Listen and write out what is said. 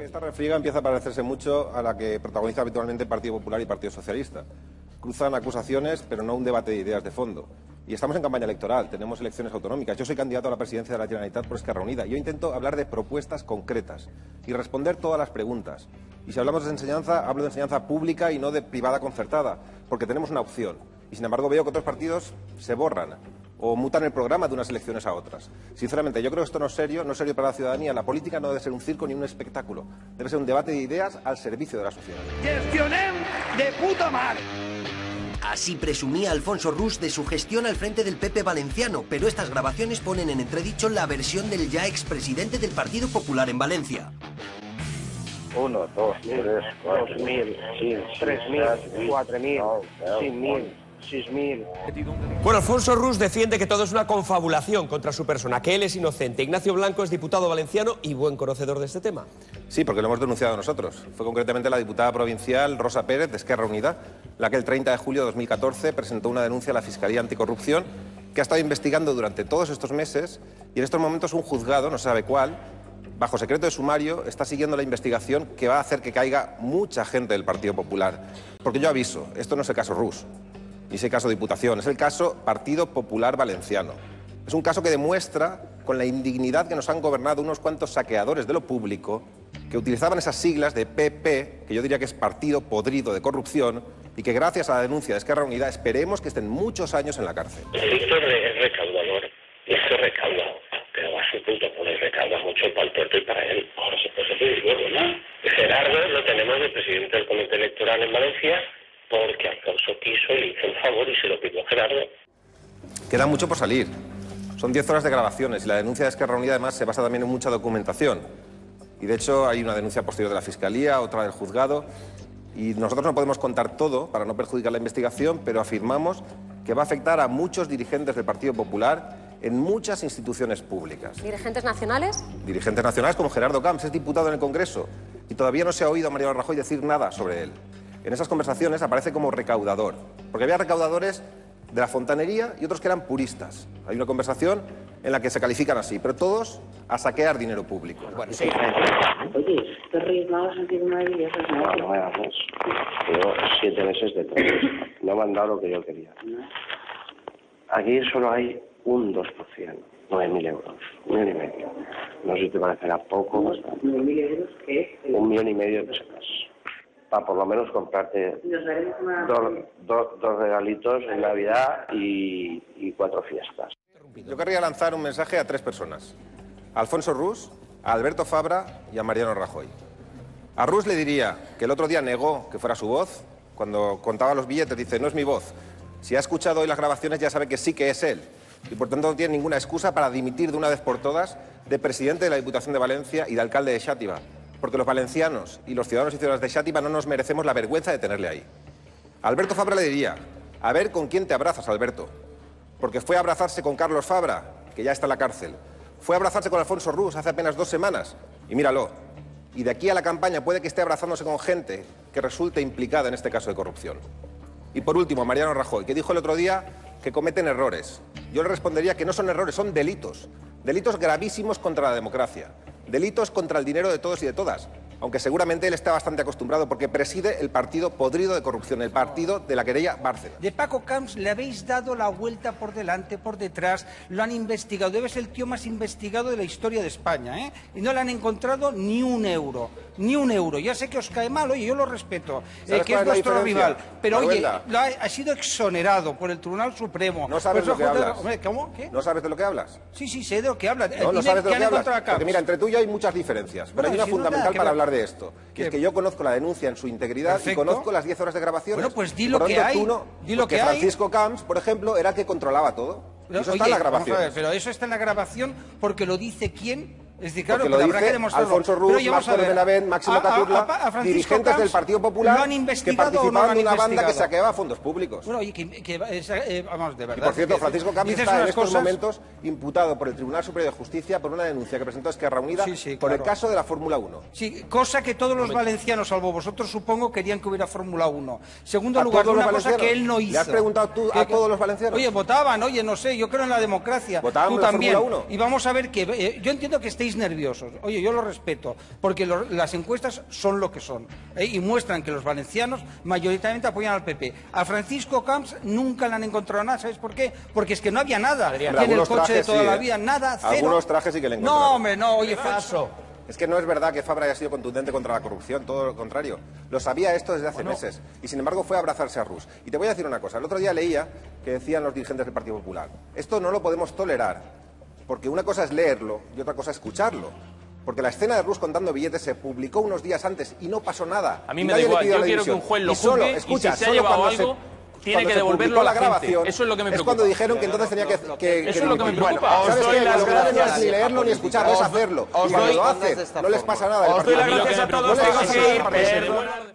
Esta refriega empieza a parecerse mucho a la que protagoniza habitualmente el Partido Popular y Partido Socialista. Cruzan acusaciones, pero no un debate de ideas de fondo. Y estamos en campaña electoral, tenemos elecciones autonómicas. Yo soy candidato a la presidencia de la Generalitat por Esquerra Unida. Yo intento hablar de propuestas concretas y responder todas las preguntas. Y si hablamos de enseñanza, hablo de enseñanza pública y no de privada concertada, porque tenemos una opción. Y sin embargo veo que otros partidos se borran o mutan el programa de unas elecciones a otras. Sinceramente, yo creo que esto no es serio para la ciudadanía. La política no debe ser un circo ni un espectáculo. Debe ser un debate de ideas al servicio de la sociedad. ¡Gestionem de puta madre! Así presumía Alfonso Rus de su gestión al frente del PP valenciano, pero estas grabaciones ponen en entredicho la versión del ya expresidente del Partido Popular en Valencia. 1, 2, 3, 4, 2.000, 3.000, 4.000, 5.000, 6.000. Bueno, Alfonso Rus defiende que todo es una confabulación contra su persona, que él es inocente. Ignacio Blanco es diputado valenciano y buen conocedor de este tema. Sí, porque lo hemos denunciado nosotros. Fue concretamente la diputada provincial Rosa Pérez, de Esquerra Unida, la que el 30 de julio de 2014 presentó una denuncia a la Fiscalía Anticorrupción, que ha estado investigando durante todos estos meses y en estos momentos un juzgado, no se sabe cuál, bajo secreto de sumario, está siguiendo la investigación que va a hacer que caiga mucha gente del Partido Popular. Porque yo aviso, esto no es el caso Rus, ni es el caso Diputación, es el caso Partido Popular Valenciano. Es un caso que demuestra con la indignidad que nos han gobernado unos cuantos saqueadores de lo público que utilizaban esas siglas de PP, que yo diría que es Partido Podrido de Corrupción, y que gracias a la denuncia de Esquerra Unida esperemos que estén muchos años en la cárcel. Víctor es recaudador, y esto recauda, pero a su punto, pues recauda mucho para el puerto y para él. Ahora se puede decir luego, ¿no? Gerardo lo tenemos de presidente del Comité Electoral en Valencia porque Alfonso quiso y le hizo un favor y se lo pidió Gerardo. Queda mucho por salir. Son 10 horas de grabaciones y la denuncia de Esquerra Unida además se basa también en mucha documentación. Y de hecho hay una denuncia posterior de la Fiscalía, otra del juzgado. Y nosotros no podemos contar todo para no perjudicar la investigación, pero afirmamos que va a afectar a muchos dirigentes del Partido Popular en muchas instituciones públicas. ¿Dirigentes nacionales? Dirigentes nacionales como Gerardo Camps, es diputado en el Congreso y todavía no se ha oído a Mariano Rajoy decir nada sobre él. En esas conversaciones aparece como recaudador, porque había recaudadores de la fontanería y otros que eran puristas. Hay una conversación en la que se califican así, pero todos a saquear dinero público. Bueno, sí. Oye, ¿te ríes nada sentido una de ellas? No me hagas. Llevo 7 meses de todo. No me han dado lo que yo quería. Aquí solo hay un 2%, 9.000 euros, 1,5 millones. No sé si te parecerá poco o bastante. ¿9.000 euros qué? 1,5 millones de pesetas. Para por lo menos comprarte dos regalitos en Navidad y 4 fiestas. Yo querría lanzar un mensaje a 3 personas. A Alfonso Rus, a Alberto Fabra y a Mariano Rajoy. A Rus le diría que el otro día negó que fuera su voz. Cuando contaba los billetes dice, no es mi voz. Si ha escuchado hoy las grabaciones ya sabe que sí que es él. Y por tanto no tiene ninguna excusa para dimitir de una vez por todas de presidente de la Diputación de Valencia y de alcalde de Xàtiva. Porque los valencianos y los ciudadanos y ciudadanas de Xàtiva no nos merecemos la vergüenza de tenerle ahí. A Alberto Fabra le diría, a ver con quién te abrazas, Alberto. Porque fue a abrazarse con Carlos Fabra, que ya está en la cárcel. Fue a abrazarse con Alfonso Rus hace apenas 2 semanas. Y míralo. Y de aquí a la campaña puede que esté abrazándose con gente que resulte implicada en este caso de corrupción. Y por último, Mariano Rajoy, que dijo el otro día que cometen errores. Yo le respondería que no son errores, son delitos. Delitos gravísimos contra la democracia. Delitos contra el dinero de todos y de todas. Aunque seguramente él está bastante acostumbrado porque preside el partido podrido de corrupción, el partido de la querella Bárcena. De Paco Camps le habéis dado la vuelta por delante, por detrás, lo han investigado, debe ser el tío más investigado de la historia de España, ¿eh? Y no le han encontrado ni un euro, ni un euro. Ya sé que os cae mal, oye, yo lo respeto, que es vuestro rival, pero oye, ha sido exonerado por el Tribunal Supremo. ¿No sabes de lo que hablas? Hombre, ¿cómo? ¿Qué? ¿No sabes de lo que hablas? Sí, sé de lo que hablas. No sabes de lo que hablas, porque mira, entre tú y yo hay muchas diferencias, pero hay una fundamental para hablar de esto, que es que yo conozco la denuncia en su integridad y conozco las 10 horas de grabaciones. Bueno, pues di lo que hay. Di lo que hay. Francisco Camps, por ejemplo, era el que controlaba todo. Eso está en la grabación. Pero eso está en la grabación porque lo dice quién. Es decir, claro, porque lo habrá que dice demostrarlo. Alfonso Rus, Marco de Benavent, Máximo Cazorla, dirigentes del Partido Popular que participaban de una banda que saqueaba fondos públicos. Bueno, oye, vamos, de verdad. Y por cierto, Francisco Camps está en estos momentos imputado por el Tribunal Superior de Justicia por una denuncia que presentó Esquerra Unida por el caso de la Fórmula 1. Sí, cosa que todos los valencianos, salvo vosotros, supongo, querían que hubiera Fórmula 1. Segundo lugar, una cosa que él no hizo. ¿Le has preguntado tú a todos los valencianos? Oye, votaban, oye, no sé, yo creo en la democracia. ¿Votaban tú por la también. Fórmula 1? Y vamos a ver que yo entiendo que estéis estéis nerviosos. Oye, yo lo respeto, porque las encuestas son lo que son, y muestran que los valencianos mayoritariamente apoyan al PP. A Francisco Camps nunca le han encontrado nada, ¿sabes por qué? Porque es que no había nada. Tiene el coche de toda la vida, nada, cero. Algunos trajes sí que le encontraron. No, hombre, no, oye, falso. Es que no es verdad que Fabra haya sido contundente contra la corrupción, todo lo contrario. Lo sabía esto desde hace meses. Y sin embargo fue a abrazarse a Rus. Y te voy a decir una cosa. El otro día leía que decían los dirigentes del Partido Popular: esto no lo podemos tolerar, porque una cosa es leerlo y otra cosa es escucharlo. Porque la escena de Rus contando billetes se publicó unos días antes y no pasó nada. A mí me da igual, yo quiero que un juez lo juzgue y si se ha llevado algo, tiene que devolverlo a la grabación. Eso es lo que me preocupa. Es cuando dijeron que entonces tenía que eso es lo que me preocupa. ¿Sabes qué? Lo grave no es ni leerlo ni escucharlo, es hacerlo. Y cuando lo hacen, no les pasa nada. Os doy las gracias a todos. Tengo que ir.